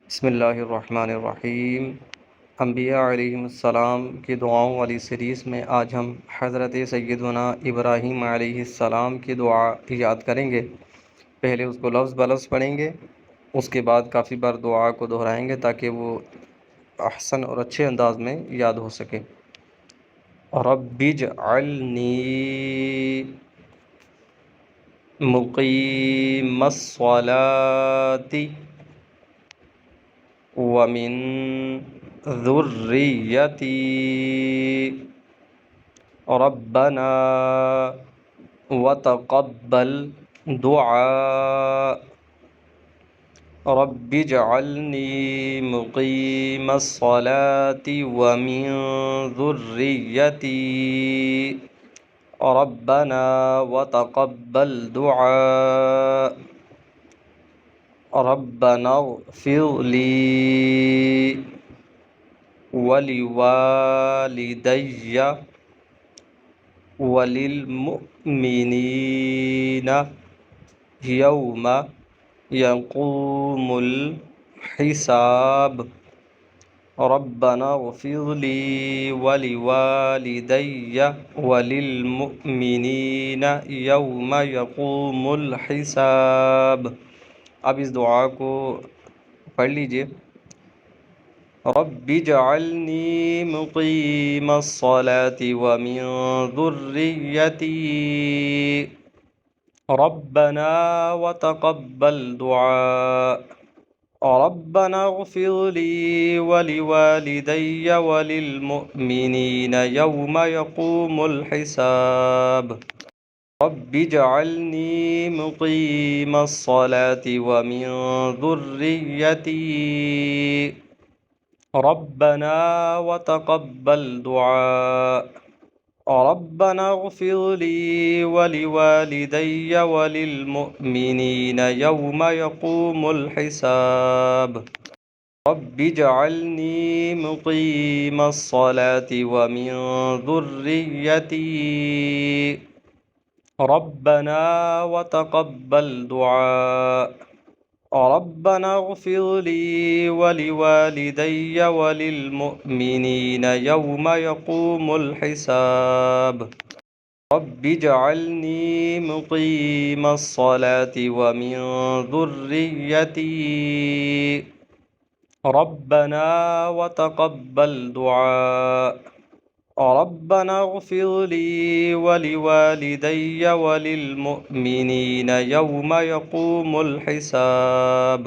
बिस्मिल्लाहिर्रहमानिर्रहीम। अम्बिया अलैहिस्सलाम की दुआओं वाली सीरीज़ में आज हम हज़रत सैयदना इब्राहीम अलैहिस्सलाम की दुआ याद करेंगे। पहले उसको लफ्ज़ ब लफ्ज़ पढ़ेंगे, उसके बाद काफ़ी बार दुआ को दोहराएंगे ताकि वो अहसन और अच्छे अंदाज में याद हो सके। रब्बिजअलनी मुक़ीमस्सलाति वमिन ज़ुर्रिय्यती रब्बना वतक़ब्बल दुआ रब्बिजअलनी मुक़ीमस्सलाति वमिन ज़ुर्रिय्यती रब्बना वतक़ब्बल दुआ रब्बनाग़फ़िरली वलिवालिदैय वलिलमुअ्मिनीन यौम यक़ूमुल हिसाब। रब्बनाग़फ़िरली वलिवालिदैय वलिलमुअ्मिनीन यौम यक़ूमुल हिसाब। अब इस दुआ को पढ़ लीजिए। रब्बिजअलनी मुक़ीमस्सलाति वमिन ज़ुर्रिय्यती रब्बना वतक़ब्बल दुआ रब्बनाग़फ़िरली वलिवालिदैय वलिलमुअ्मिनीन यौम यक़ूमुल हिसाब। रब्बिजअलनी मुक़ीमस्सलाति वमिन ज़ुर्रिय्यती रब्बना वतक़ब्बल दुआ रब्बनाग़फ़िरली वलिवालिदैय वलिलमुअ्मिनीन यौम यक़ूमुल हिसाब। रब्बिजअलनी मुक़ीमस्सलाति वमिन ज़ुर्रिय्यती रब्बना वतक़ब्बल दुआ रब्बनाग़फ़िरली वलिवालिदैय वलिलमुअ्मिनीन यौम यक़ूमुल हिसाब। रब्बिजअलनी मुक़ीमस्सलाति वमिन ज़ुर्रिय्यती रब्बना वतक़ब्बल दुआ रब्बनाग़फ़िरली वलिवालिदैय वलिलमुअ्मिनीन यौम यक़ूमुल हिसाब।